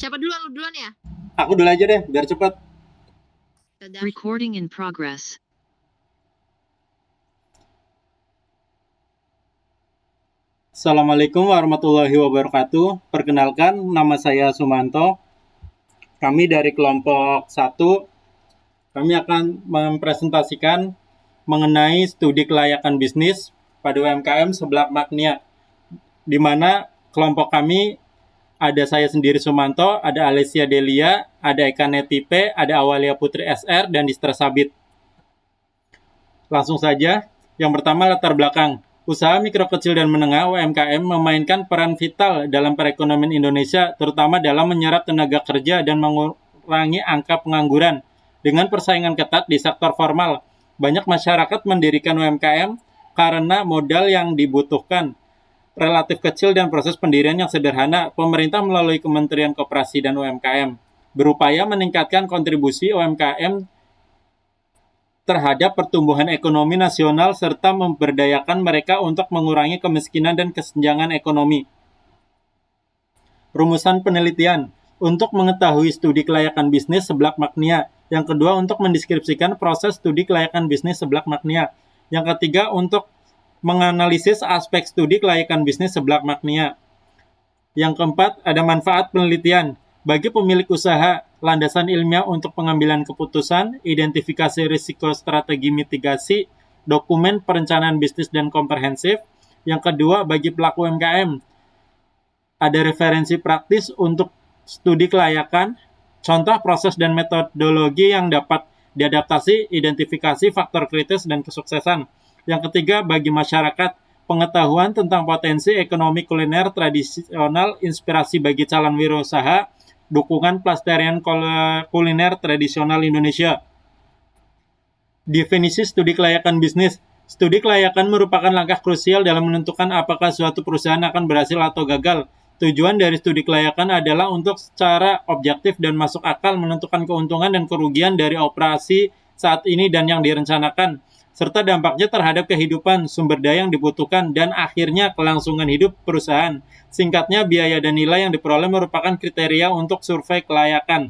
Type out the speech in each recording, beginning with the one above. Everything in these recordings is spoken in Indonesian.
Siapa duluan? Lu duluan ya? Aku dulu aja deh, biar cepet. Dadah. Recording in progress. Assalamualaikum warahmatullahi wabarakatuh. Perkenalkan, nama saya Sumanto. Kami dari kelompok 1. Kami akan mempresentasikan mengenai studi kelayakan bisnis pada UMKM Seblak Magnia, di mana kelompok kami ada saya sendiri Sumanto, ada Alicia Delia, ada Eka Netipe, ada Awalia Putri SR, dan Distra Sabit. Langsung saja, yang pertama latar belakang. Usaha mikro kecil dan menengah (UMKM) memainkan peran vital dalam perekonomian Indonesia, terutama dalam menyerap tenaga kerja dan mengurangi angka pengangguran. Dengan persaingan ketat di sektor formal, banyak masyarakat mendirikan UMKM karena modal yang dibutuhkan relatif kecil dan proses pendirian yang sederhana. Pemerintah melalui Kementerian Koperasi dan UMKM berupaya meningkatkan kontribusi UMKM terhadap pertumbuhan ekonomi nasional serta memberdayakan mereka untuk mengurangi kemiskinan dan kesenjangan ekonomi. Rumusan penelitian untuk mengetahui studi kelayakan bisnis Seblak Magnia. Yang kedua, untuk mendeskripsikan proses studi kelayakan bisnis Seblak Magnia. Yang ketiga, untuk menganalisis aspek studi kelayakan bisnis Seblak Magnia. Yang keempat, ada manfaat penelitian bagi pemilik usaha, landasan ilmiah untuk pengambilan keputusan, identifikasi risiko, strategi mitigasi, dokumen perencanaan bisnis dan komprehensif. Yang kedua, bagi pelaku UMKM, ada referensi praktis untuk studi kelayakan, contoh proses dan metodologi yang dapat diadaptasi, identifikasi faktor kritis dan kesuksesan. Yang ketiga, bagi masyarakat, pengetahuan tentang potensi ekonomi kuliner tradisional, inspirasi bagi calon wirausaha, dukungan pelestarian kuliner tradisional Indonesia. Definisi studi kelayakan bisnis. Studi kelayakan merupakan langkah krusial dalam menentukan apakah suatu perusahaan akan berhasil atau gagal. Tujuan dari studi kelayakan adalah untuk secara objektif dan masuk akal menentukan keuntungan dan kerugian dari operasi saat ini dan yang direncanakan, serta dampaknya terhadap kehidupan, sumber daya yang dibutuhkan, dan akhirnya kelangsungan hidup perusahaan. Singkatnya, biaya dan nilai yang diperoleh merupakan kriteria untuk survei kelayakan.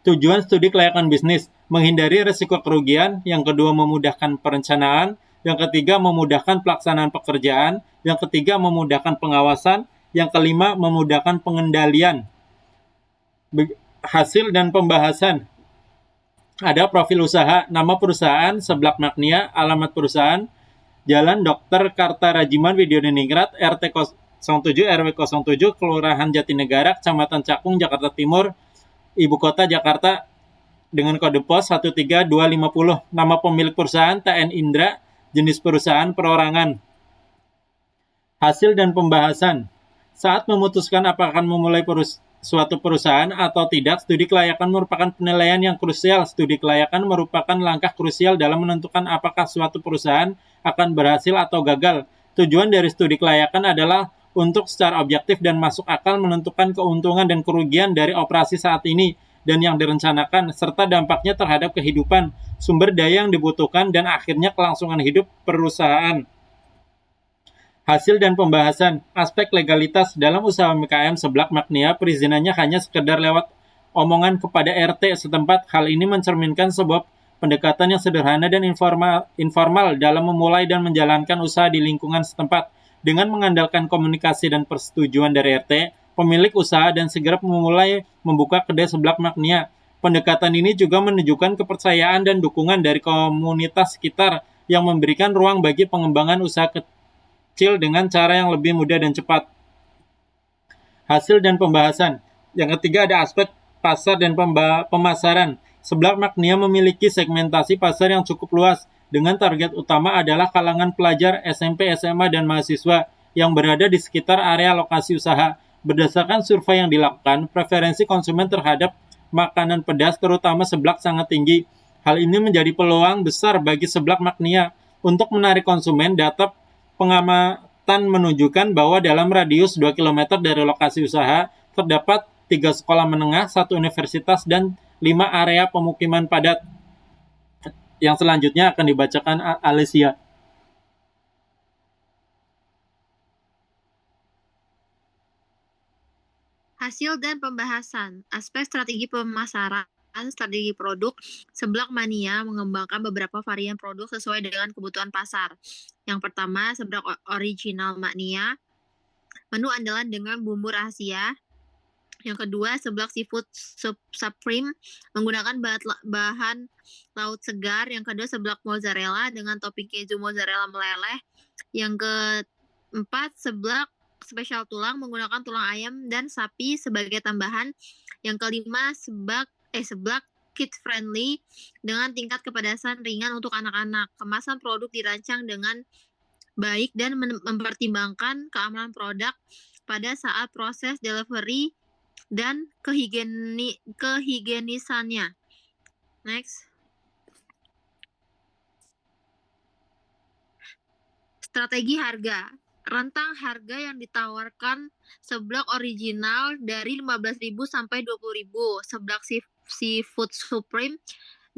Tujuan studi kelayakan bisnis, menghindari risiko kerugian. Yang kedua, memudahkan perencanaan. Yang ketiga, memudahkan pelaksanaan pekerjaan. Yang ketiga, memudahkan pengawasan. Yang kelima, memudahkan pengendalian. Hasil dan pembahasan. Ada profil usaha, nama perusahaan Seblak Magnia, alamat perusahaan, Jalan Dr. Karta Rajiman Widyodiningrat, RT 07 RW 07, Kelurahan Jatinegara, Kecamatan Cakung, Jakarta Timur, Ibu Kota Jakarta, dengan kode pos 13250. Nama pemilik perusahaan TN Indra, jenis perusahaan perorangan. Hasil dan pembahasan. Saat memutuskan apakah akan memulai suatu perusahaan atau tidak, studi kelayakan merupakan penilaian yang krusial. Studi kelayakan merupakan langkah krusial dalam menentukan apakah suatu perusahaan akan berhasil atau gagal. Tujuan dari studi kelayakan adalah untuk secara objektif dan masuk akal menentukan keuntungan dan kerugian dari operasi saat ini dan yang direncanakan, serta dampaknya terhadap kehidupan, sumber daya yang dibutuhkan, dan akhirnya kelangsungan hidup perusahaan. Hasil dan pembahasan. Aspek legalitas dalam usaha UMKM Seblak Magnia, perizinannya hanya sekedar lewat omongan kepada RT setempat. Hal ini mencerminkan sebuah pendekatan yang sederhana dan informal dalam memulai dan menjalankan usaha di lingkungan setempat. Dengan mengandalkan komunikasi dan persetujuan dari RT, pemilik usaha, dan segera memulai membuka kedai Seblak Magnia. Pendekatan ini juga menunjukkan kepercayaan dan dukungan dari komunitas sekitar yang memberikan ruang bagi pengembangan usaha kecil dengan cara yang lebih mudah dan cepat. Hasil dan pembahasan. Yang ketiga, ada aspek pasar dan pemasaran. Seblak Magnia memiliki segmentasi pasar yang cukup luas, dengan target utama adalah kalangan pelajar SMP, SMA, dan mahasiswa yang berada di sekitar area lokasi usaha. Berdasarkan survei yang dilakukan, preferensi konsumen terhadap makanan pedas, terutama seblak, sangat tinggi. Hal ini menjadi peluang besar bagi Seblak Magnia untuk menarik konsumen. Data pengamatan menunjukkan bahwa dalam radius 2 km dari lokasi usaha terdapat 3 sekolah menengah, 1 universitas, dan 5 area pemukiman padat. Yang selanjutnya akan dibacakan Alicia. Hasil dan pembahasan. Aspek strategi pemasaran, strategi produk. Seblak Mania mengembangkan beberapa varian produk sesuai dengan kebutuhan pasar. Yang pertama, seblak original Mania, menu andalan dengan bumbu rahasia. Yang kedua, seblak seafood supreme menggunakan bahan laut segar. Yang kedua, seblak mozzarella dengan topping keju mozzarella meleleh. Yang keempat, seblak spesial tulang menggunakan tulang ayam dan sapi sebagai tambahan. Yang kelima, seblak kid friendly dengan tingkat kepedasan ringan untuk anak-anak. Kemasan produk dirancang dengan baik dan mempertimbangkan keamanan produk pada saat proses delivery dan kehigienisannya. Next. Strategi harga. Rentang harga yang ditawarkan seblak original dari 15.000 sampai 20.000. Seblak seafood supreme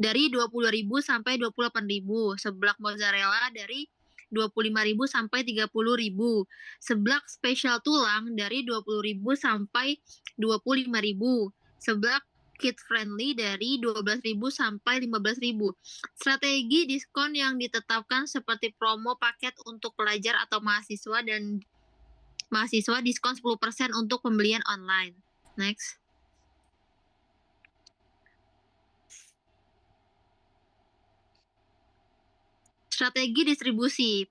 dari 20.000 sampai 28.000. Seblak mozzarella dari 25.000 sampai 30.000. Seblak spesial tulang dari 20.000 sampai 25.000. Seblak kid friendly dari 12.000 sampai 15.000. Strategi diskon yang ditetapkan seperti promo paket untuk pelajar atau mahasiswa dan mahasiswa diskon 10% untuk pembelian online. Next. Strategi distribusi.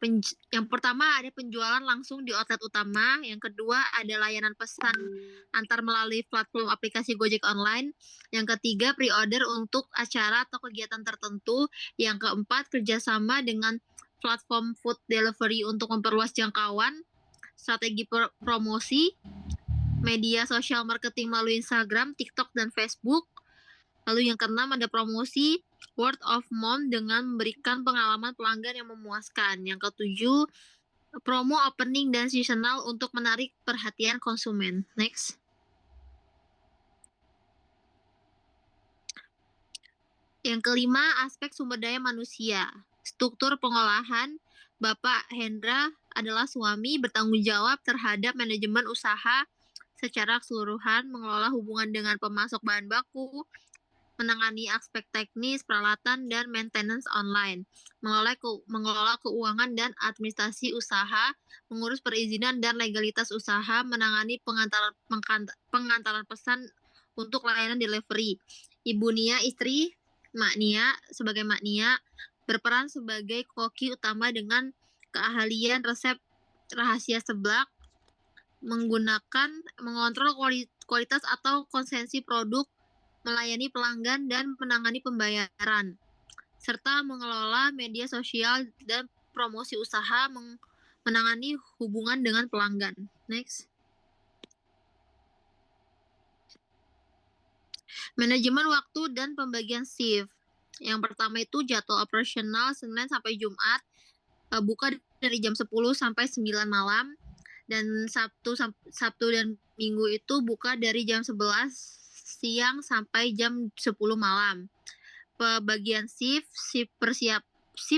Yang pertama ada penjualan langsung di outlet utama. Yang kedua ada layanan pesan antar melalui platform aplikasi Gojek online. Yang ketiga pre-order untuk acara atau kegiatan tertentu. Yang keempat kerjasama dengan platform food delivery untuk memperluas jangkauan. Strategi promosi. Media sosial marketing melalui Instagram, TikTok, dan Facebook. Lalu yang keenam ada promosi word of mouth dengan memberikan pengalaman pelanggan yang memuaskan. Yang ketujuh, promo opening dan seasonal untuk menarik perhatian konsumen. Next. Yang kelima, aspek sumber daya manusia. Struktur pengolahan. Bapak Hendra adalah suami bertanggung jawab terhadap manajemen usaha secara keseluruhan, mengelola hubungan dengan pemasok bahan baku, menangani aspek teknis, peralatan, dan maintenance online, mengelola keuangan dan administrasi usaha, mengurus perizinan dan legalitas usaha, menangani pengantaran pesan untuk layanan delivery. Ibu Nia, istri Mak Nia, sebagai Mak Nia, berperan sebagai koki utama dengan keahlian resep rahasia seblak, mengontrol kualitas atau konsensi produk, melayani pelanggan dan menangani pembayaran, serta mengelola media sosial dan promosi usaha, menangani hubungan dengan pelanggan. Next. Manajemen waktu dan pembagian shift. Yang pertama itu jadwal operasional Senin sampai Jumat, buka dari jam 10 sampai 9 malam, dan Sabtu dan Minggu itu buka dari jam 11 siang sampai jam 10 malam. Pembagian shift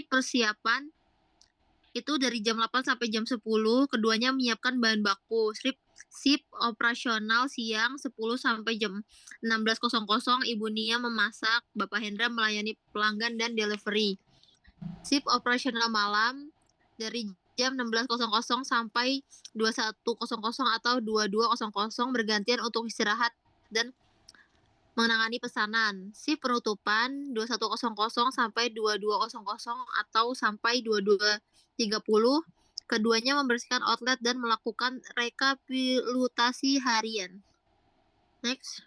persiapan itu dari jam 8 sampai jam 10, keduanya menyiapkan bahan baku. Shift operasional siang 10 sampai jam 16.00, Ibu Nia memasak, Bapak Hendra melayani pelanggan dan delivery. Shift operasional malam dari jam 16.00 sampai 21.00 atau 22.00 bergantian untuk istirahat dan menangani pesanan. Shift penutupan 21.00 sampai 22.00 atau sampai 22.30. Keduanya membersihkan outlet dan melakukan rekapitulasi harian. Next.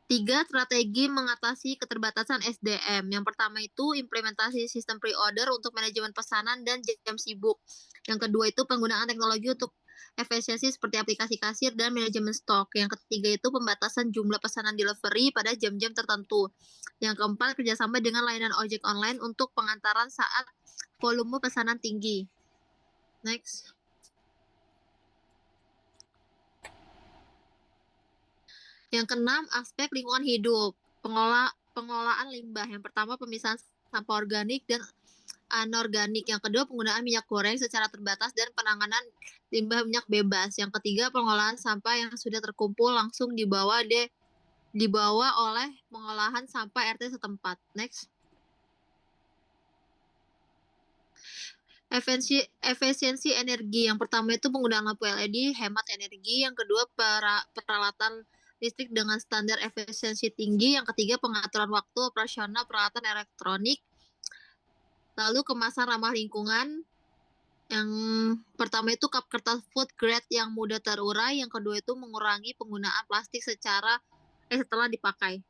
3. Strategi mengatasi keterbatasan SDM. Yang pertama itu implementasi sistem pre-order untuk manajemen pesanan dan jam sibuk. Yang kedua itu penggunaan teknologi untuk efisiensi seperti aplikasi kasir dan manajemen stok. Yang ketiga itu pembatasan jumlah pesanan delivery pada jam-jam tertentu. Yang keempat, kerjasama dengan layanan ojek online untuk pengantaran saat volume pesanan tinggi. Next. Yang keenam, aspek lingkungan hidup. Pengolahan limbah. Yang pertama, pemisahan sampah organik dan anorganik. Yang kedua, penggunaan minyak goreng secara terbatas dan penanganan limbah minyak bebas. Yang ketiga, pengolahan sampah yang sudah terkumpul langsung dibawa oleh pengolahan sampah RT setempat. Next. Efisiensi energi. Yang pertama itu penggunaan lampu LED, hemat energi. Yang kedua, peralatan listrik dengan standar efisiensi tinggi. Yang ketiga, pengaturan waktu operasional peralatan elektronik. Lalu kemasan ramah lingkungan. Yang pertama itu cup kertas food grade yang mudah terurai. Yang kedua itu mengurangi penggunaan plastik setelah dipakai.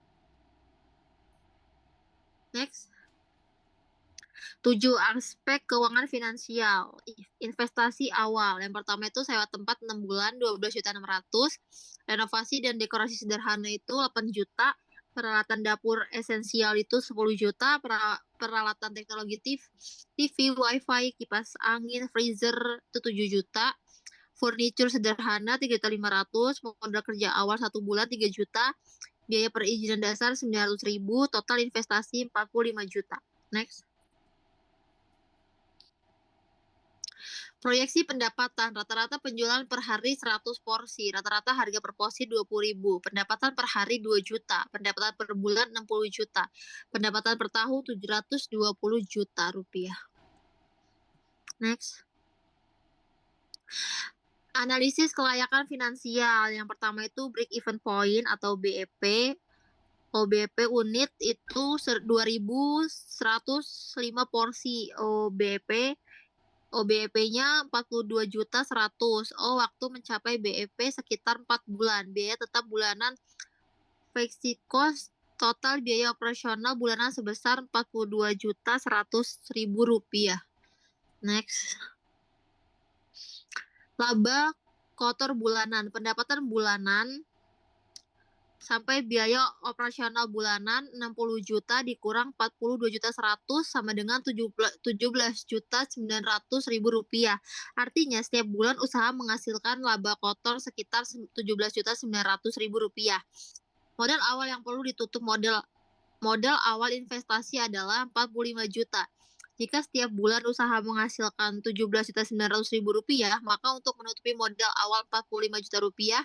Next. 7 aspek keuangan finansial. Investasi awal. Yang pertama itu sewa tempat 6 bulan 12.600.000. Renovasi dan dekorasi sederhana itu 8 juta. Peralatan dapur esensial itu 10 juta. Peralatan teknologi TV, wifi, kipas angin, freezer itu 7 juta. Furniture sederhana 3.500.000. Modal kerja awal 1 bulan 3 juta. Biaya perizinan dasar 900.000. Total investasi 45 juta. Next. Proyeksi pendapatan, rata-rata penjualan per hari 100 porsi, rata-rata harga per porsi 20.000, pendapatan per hari 2 juta, pendapatan per bulan 60 juta, pendapatan per tahun 720 juta rupiah. Next. Analisis kelayakan finansial. Yang pertama itu break even point atau BEP. OBP unit itu 2.105 porsi OBP. OBEP-nya 42.100.000. Waktu mencapai BEP sekitar 4 bulan. Biaya tetap bulanan fixed cost total biaya operasional bulanan sebesar 42.100.000 rupiah. Next. Laba kotor bulanan. Pendapatan bulanan sampai biaya operasional bulanan 60 juta dikurang 42.100.000 sama dengan 17.900.000 rupiah. Artinya setiap bulan usaha menghasilkan laba kotor sekitar 17.900.000 rupiah. Modal awal yang perlu ditutup modal awal investasi adalah 45 juta. Jika setiap bulan usaha menghasilkan 17.900.000 rupiah, maka untuk menutupi modal awal 45 juta rupiah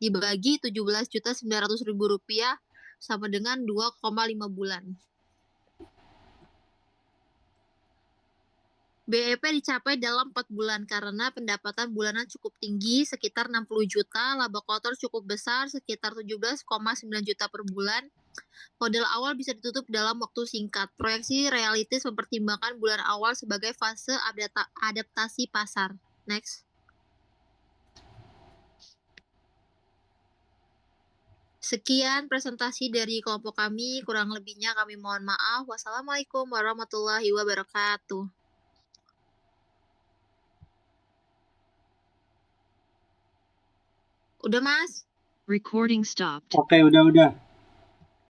dibagi 17.900.000 rupiah sama dengan 2,5 bulan. BEP dicapai dalam 4 bulan karena pendapatan bulanan cukup tinggi sekitar 60 juta, laba kotor cukup besar sekitar 17,9 juta per bulan. Modal awal bisa ditutup dalam waktu singkat. Proyeksi realistis mempertimbangkan bulan awal sebagai fase adaptasi pasar. Next. Sekian presentasi dari kelompok kami, kurang lebihnya kami mohon maaf. Wassalamualaikum warahmatullahi wabarakatuh. Udah, Mas? Recording stopped. Oke, udah.